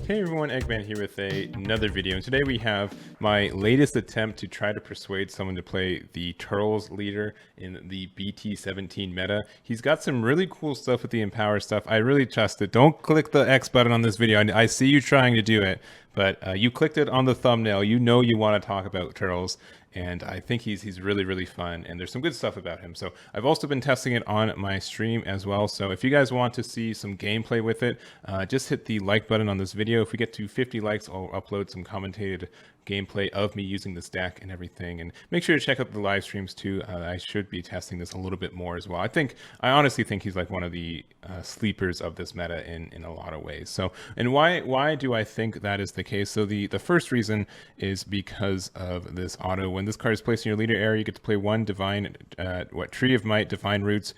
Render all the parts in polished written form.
Hey everyone, Eggman here with another video, and today we have my latest attempt to try to persuade someone to play the Turles leader in the BT17 meta. He's got some really cool stuff with the Empower stuff. I really trust it. Don't click the X button on this video. I see you trying to do it, but you clicked it on the thumbnail. You know you want to talk about Turles, and I think he's really fun, and there's some good stuff about him. So I've also been testing it on my stream as well. So if you guys want to see some gameplay with it, just hit the like button on this video. If we get to 50 likes, I'll upload some commentated gameplay of me using this deck and everything, and make sure to check out the live streams too. I should be testing this a little bit more as well. I honestly think he's like one of the sleepers of this meta in a lot of ways. So, and why do I think that is the case? So the first reason is because of this auto. When this card is placed in your leader area, you get to play one divine Tree of Might divine roots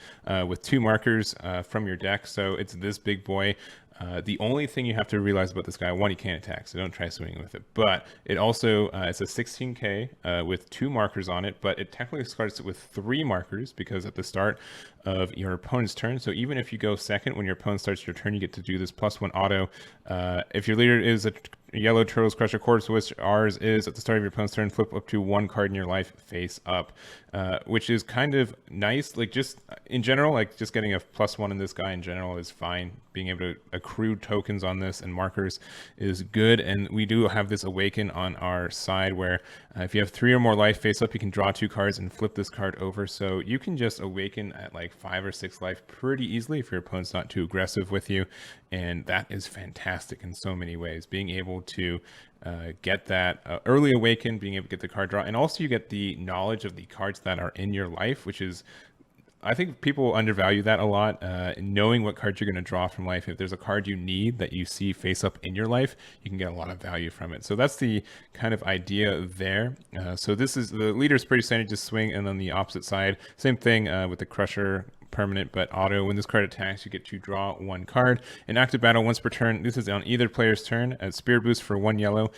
with 2 markers from your deck. So it's this big boy. The only thing you have to realize about this guy, one, he can't attack, so don't try swinging with it. But it also, it's a 16k with 2 markers on it, but it technically starts with 3 markers because at the start of your opponent's turn, so even if you go second when your opponent starts your turn, you get to do this +1 auto. If your leader is a yellow Turles Crusher Corpse, which ours is, at the start of your opponent's turn, flip up to 1 card in your life face up, which is kind of nice. Like, just in general, like just getting a +1 in this guy in general is fine. Being able to accrue tokens on this and markers is good. And we do have this awaken on our side where if you have 3 or more life face up, you can draw 2 cards and flip this card over. So you can just awaken at like 5 or 6 life pretty easily if your opponent's not too aggressive with you. And that is fantastic in so many ways. Being able to get that early awaken, being able to get the card draw, and also you get the knowledge of the cards that are in your life, which is, I think people undervalue that a lot. Knowing what cards you're going to draw from life. If there's a card you need that you see face up in your life, you can get a lot of value from it. So that's the kind of idea there. So this is, the leader's pretty standard, just swing, and then the opposite side, same thing with the Crusher permanent but auto. When this card attacks, you get to draw 1 card. In active battle, once per turn, this is on either player's turn. Spirit boost for 1 yellow.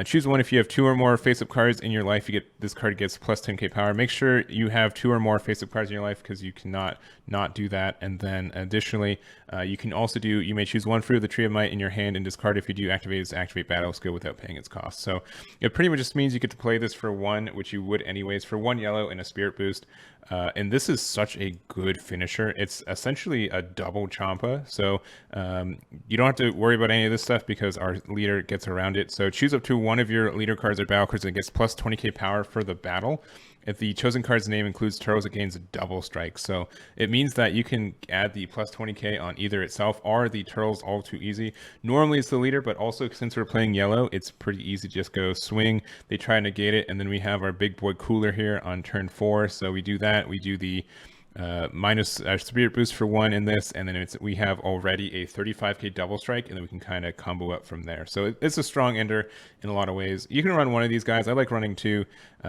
Choose one. If you have 2 or more face-up cards in your life, you get, this card gets plus 10k power. Make sure you have 2 or more face-up cards in your life because you cannot not do that. And then additionally, you can also do, you may choose 1 fruit of the Tree of Might in your hand and discard. If you do, activate its activate battle skill without paying its cost. So it pretty much just means you get to play this for 1, which you would anyways, for 1 yellow and a spirit boost. And this is such a good finisher. It's essentially a double Champa, so you don't have to worry about any of this stuff because our leader gets around it. So choose up to 1 of your leader cards or battle cards that gets plus 20k power for the battle. If the chosen card's name includes Turles, it gains a double strike. So it means that you can add the plus 20k on either itself or the Turles all too easy. Normally it's the leader, but also since we're playing yellow, it's pretty easy to just go swing. They try and negate it, and then we have our big boy cooler here on turn 4. So we do that. We do the minus spirit boost for 1 in this, and then we have already a 35k double strike, and then we can kind of combo up from there. So it's a strong ender in a lot of ways. You can run one of these guys. I like running 2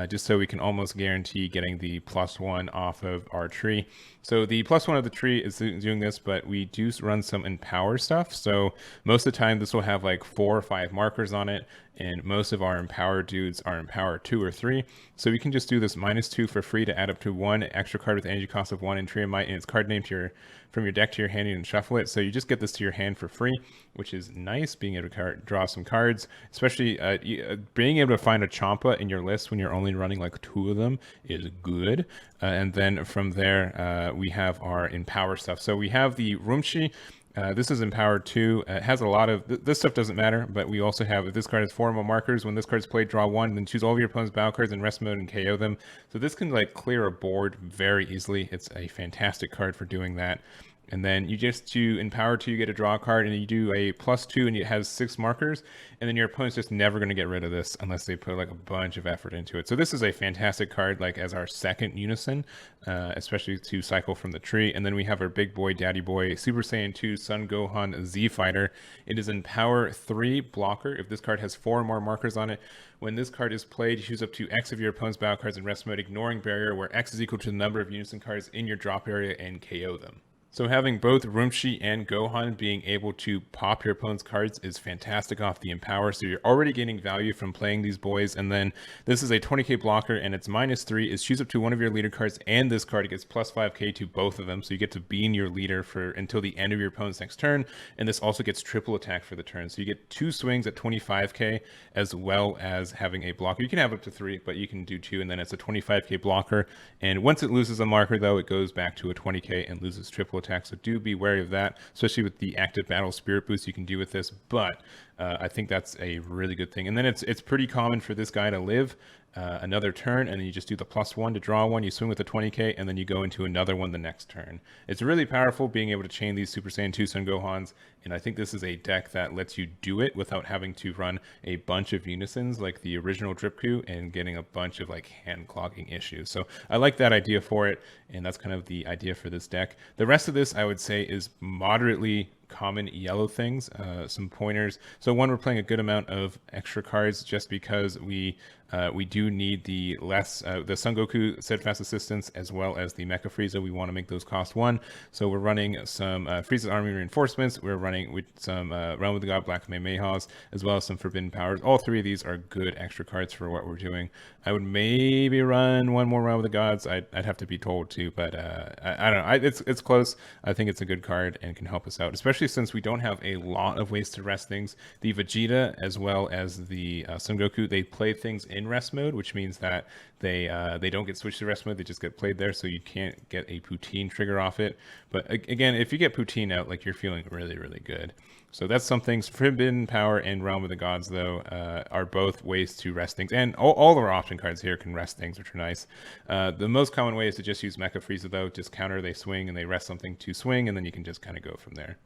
just so we can almost guarantee getting the +1 off of our tree. So the +1 of the tree is doing this, but we do run some Empower stuff. So most of the time this will have like 4 or 5 markers on it, and most of our Empower dudes are Empower 2 or 3. So we can just do this -2 for free to add up to 1 extra card with energy cost of 1 in Tree of Might, and its card name to from your deck to your hand and shuffle it. So you just get this to your hand for free, which is nice, being able to draw some cards, especially being able to find a Champa in your list when you're only running like 2 of them is good. And then from there, we have our Empower stuff. So we have the Rumshi. This is Empowered 2. It has a lot of, this stuff doesn't matter, but we also have, if this card has 4 more markers, when this card is played, draw 1, then choose all of your opponent's battle cards in rest mode and KO them. So this can like clear a board very easily. It's a fantastic card for doing that. And then you just, to Empower 2, you get a draw card, and you do a +2, and it has 6 markers, and then your opponent's just never going to get rid of this unless they put like a bunch of effort into it. So this is a fantastic card, like as our second unison, especially to cycle from the tree. And then we have our big boy, daddy boy, Super Saiyan 2 Sun Gohan Z Fighter. It is Empower 3 blocker. If this card has 4 or more markers on it, when this card is played, you choose up to X of your opponent's battle cards in rest mode, ignoring barrier, where X is equal to the number of unison cards in your drop area, and KO them. So having both Rumshi and Gohan being able to pop your opponent's cards is fantastic off the Empower. So you're already getting value from playing these boys. And then this is a 20k blocker and it's -3. Is choose up to one of your leader cards and this card gets plus 5k to both of them. So you get to bean your leader for until the end of your opponent's next turn. And this also gets triple attack for the turn. So you get 2 swings at 25k as well as having a blocker. You can have up to 3, but you can do 2 and then it's a 25k blocker. And once it loses a marker though, it goes back to a 20k and loses triple attack, so do be wary of that, especially with the active battle spirit boost you can do with this. But I think that's a really good thing. And then it's pretty common for this guy to live another turn, and then you just do the +1 to draw one, you swing with the 20k, and then you go into another one the next turn. It's really powerful being able to chain these Super Saiyan 2 Son Gohans, and I think this is a deck that lets you do it without having to run a bunch of unisons like the original Dripku and getting a bunch of like hand clogging issues. So I like that idea for it, and that's kind of the idea for this deck. The rest of this I would say is moderately common yellow things, some pointers. So one, we're playing a good amount of extra cards just because we do need the Son Goku Steadfast Assistance as well as the Mecha Frieza. We want to make those cost 1. So we're running some Frieza's Army Reinforcements. We're running with some Realm of the God Black Kamehamehas as well as some Forbidden Powers. All 3 of these are good extra cards for what we're doing. I would maybe run one more Realm of the Gods. I'd have to be told to, but I don't know. It's close. I think it's a good card and can help us out, especially since we don't have a lot of ways to rest things. The Vegeta as well as the Son Goku, they play things in rest mode, which means that they don't get switched to rest mode. They just get played there, so you can't get a poutine trigger off it. But again, if you get poutine out, like, you're feeling really, really good. So that's some things. Forbidden Power and Realm of the Gods, though, are both ways to rest things. And all of our option cards here can rest things, which are nice. The most common way is to just use Mecha Frieza, though. Just counter, they swing, and they rest something to swing, and then you can just kind of go from there.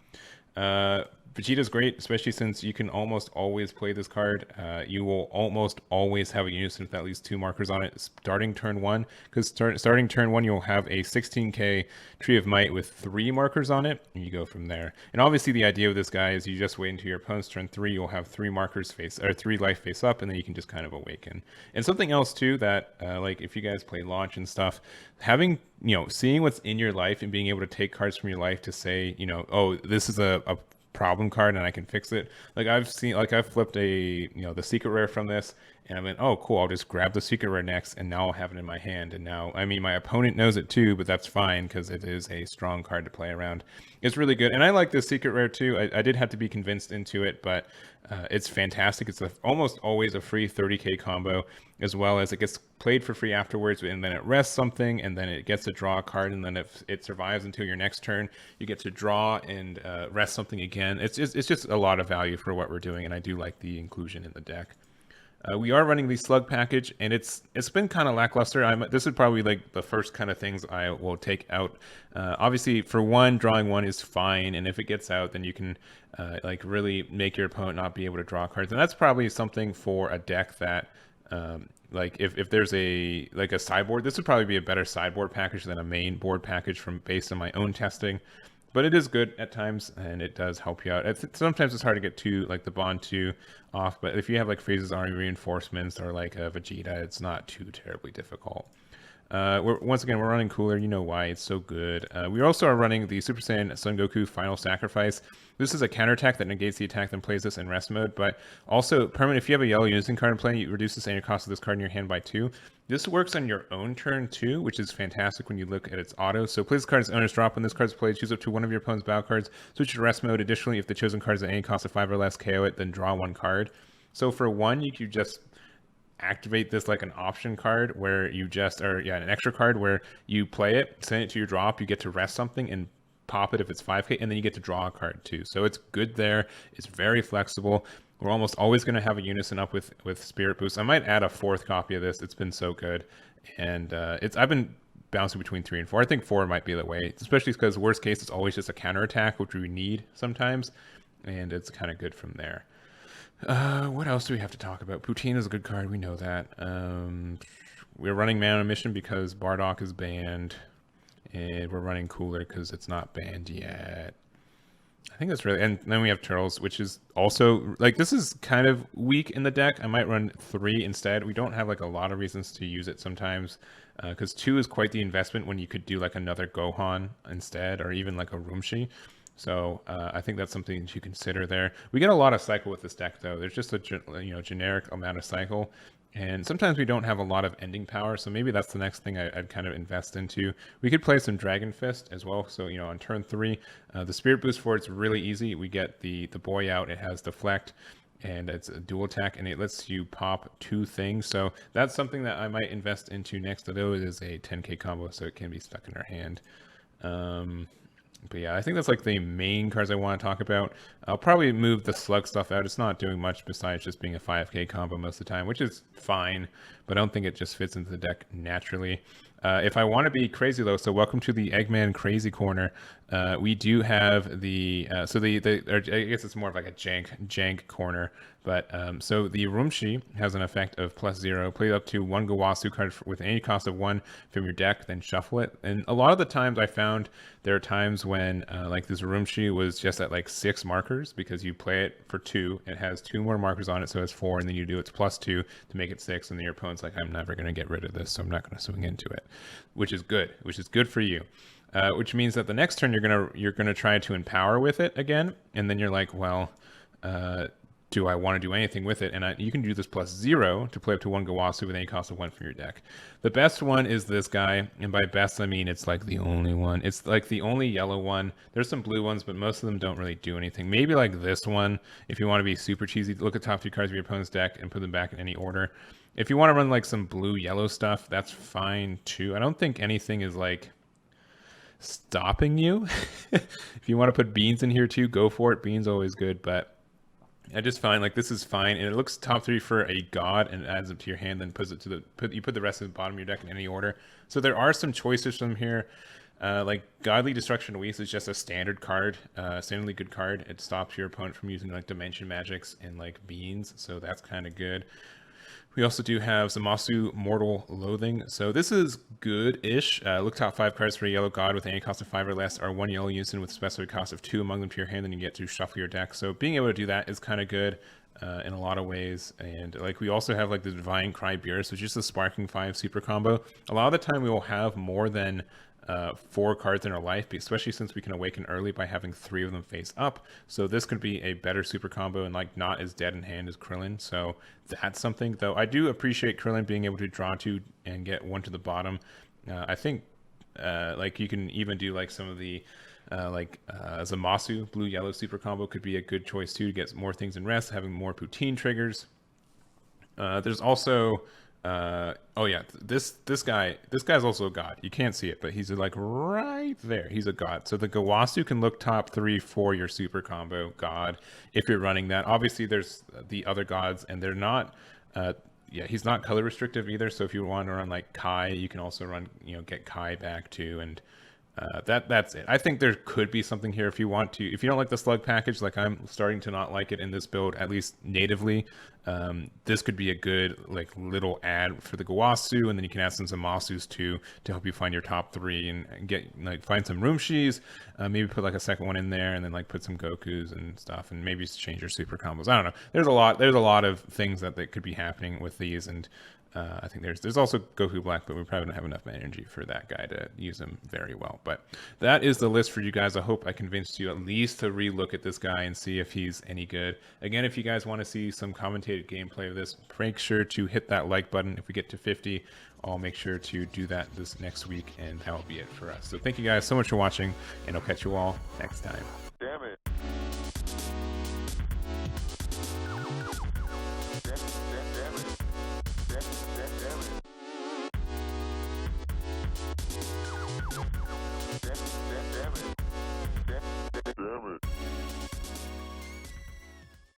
Vegeta's great, especially since you can almost always play this card. You will almost always have a unison with at least 2 markers on it starting turn 1, because starting turn 1 you'll have a 16k Tree of Might with 3 markers on it, and you go from there. And obviously the idea with this guy is you just wait until your opponent's turn 3, you'll have 3 markers 3 life face up, and then you can just kind of awaken. And something else too that like if you guys play launch and stuff, having, seeing what's in your life and being able to take cards from your life to say, oh, this is a problem card and I can fix it. Like I've flipped the secret rare from this, and I went, oh cool, I'll just grab the secret rare next, and now I'll have it in my hand. And now, I mean, my opponent knows it too, but that's fine because it is a strong card to play around. It's really good, and I like this secret rare too. I did have to be convinced into it, but it's fantastic. It's almost always a free 30k combo, as well as it gets played for free afterwards, and then it rests something, and then it gets to draw a card, and then if it survives until your next turn, you get to draw and rest something again. It's just a lot of value for what we're doing, and I do like the inclusion in the deck. We are running the slug package, and it's been kind of lackluster. This is probably like the first kind of things I will take out. Obviously, for one, drawing 1 is fine, and if it gets out, then you can like really make your opponent not be able to draw cards, and that's probably something for a deck that like if there's a sideboard, this would probably be a better sideboard package than a main board package based on my own testing. But it is good at times, and it does help you out. Sometimes it's hard to get the Bond 2 off, but if you have like Frieza's Army Reinforcements or like a Vegeta, it's not too terribly difficult. Once again, we're running Cooler. You know why, it's so good. We also are running the Super Saiyan Son Goku Final Sacrifice. This is a counterattack that negates the attack, then plays this in rest mode, but also permanent. If you have a yellow unison card in play, you reduce the standard cost of this card in your hand by 2. This works on your own turn too, which is fantastic when you look at its auto. So play this card as owner's drop. When this card is played, choose up to one of your opponent's battle cards, switch to rest mode. Additionally, if the chosen card is at any cost of 5 or less, KO it, then draw 1 card. So for 1, you could just activate this like an option card where you just, an extra card where you play it, send it to your drop, you get to rest something and pop it if it's 5k, and then you get to draw a card too. So it's good there. It's very flexible. We're almost always going to have a unison up with Spirit Boost. I might add a 4th copy of this. It's been so good, and I've been bouncing between 3 and 4. I think 4 might be the way, especially because worst case it's always just a counterattack, which we need sometimes, and it's kind of good from there. What else do we have to talk about? Poutine is a good card. We know that. We're running Man on a Mission because Bardock is banned, and we're running Cooler because it's not banned yet. I think that's really, and then we have Turles, which is also like, this is kind of weak in the deck. I might run 3 instead. We don't have like a lot of reasons to use it sometimes. because 2 is quite the investment when you could do like another Gohan instead, or even like a Rumshi. So I think that's something to consider there. We get a lot of cycle with this deck, though. There's just a generic amount of cycle, and sometimes we don't have a lot of ending power. So maybe that's the next thing I'd kind of invest into. We could play some Dragon Fist as well. So on turn 3, the Spirit Boost for it's really easy. We get the boy out. It has Deflect, and it's a dual attack, and it lets you pop 2 things. So that's something that I might invest into next. Although it is a 10k combo, so it can be stuck in our hand. But yeah, I think that's like the main cards I want to talk about. I'll probably move the slug stuff out. It's not doing much besides just being a 5k combo most of the time, which is fine, but I don't think it just fits into the deck naturally. If I want to be crazy though, so welcome to the Eggman Crazy Corner. We do have the I guess it's more of like a jank corner, but so the Rumshi has an effect of +0. Play up to 1 Gawasu card with any cost of 1 from your deck, then shuffle it. And a lot of the times I found there are times when like this Rumshi was just at like 6 markers, because you play it for 2, it has 2 more markers on it, so it's 4, and then you do its +2 to make it 6, and then your opponent's like, I'm never going to get rid of this, so I'm not going to swing into it, which is good for you. Which means that the next turn you're gonna try to empower with it again, and then you're like, well, do I want to do anything with it? And you can do this +0 to play up to 1 Gawasu with any cost of 1 from your deck. The best one is this guy, and by best I mean it's like the only one. It's like the only yellow one. There's some blue ones, but most of them don't really do anything. Maybe like this one, if you want to be super cheesy, look at top 2 cards of your opponent's deck and put them back in any order. If you want to run like some blue-yellow stuff, that's fine too. I don't think anything is like stopping you. If you want to put beans in here too, go for it. Beans always good, but I just find like this is fine, and it looks top 3 for a god, and it adds up to your hand, then puts it to you put the rest of the bottom of your deck in any order. So there are some choices from here. Like Godly Destruction Waste is just a standard card, standardly good card. It stops your opponent from using like Dimension Magics and like beans, so that's kind of good. We also do have Zamasu Mortal Loathing. So this is good-ish. Look top 5 cards for a yellow god with any cost of 5 or less, or 1 yellow unison with a specific cost of 2 among them to your hand, then you get to shuffle your deck. So being able to do that is kind of good in a lot of ways. And like we also have like the Divine Cry Beerus, which is a Sparking 5 super combo. A lot of the time we will have more than 4 cards in our life, especially since we can awaken early by having 3 of them face up. So this could be a better super combo and like not as dead in hand as Krillin. So that's something, though I do appreciate Krillin being able to draw 2 and get 1 to the bottom. I think like you can even do like some of the Zamasu blue yellow super combo could be a good choice too, to get more things in rest, having more poutine triggers. There's also oh yeah, this guy's also a god. You can't see it, but he's like right there. He's a god. So the Gawasu can look top 3 for your super combo god if you're running that. Obviously, there's the other gods, and they're not. Yeah, he's not color restrictive either. So if you want to run like Kai, you can also run get Kai back too, and that's it. I think there could be something here if you want to. If you don't like the slug package, like I'm starting to not like it in this build, at least natively, this could be a good like little add for the Gawasu, and then you can add some Zamasus too to help you find your top 3 and get like find some Rumshis, maybe put like a second one in there, and then like put some Gokus and stuff, and maybe change your super combos. I don't know. There's a lot of things that could be happening with these, and I think there's also Goku Black, but we probably don't have enough energy for that guy to use him very well. But that is the list for you guys. I hope I convinced you at least to relook at this guy and see if he's any good. Again, if you guys want to see some commentated gameplay of this, make sure to hit that like button. If we get to 50, I'll make sure to do that this next week, and that will be it for us. So thank you guys so much for watching, and I'll catch you all next time.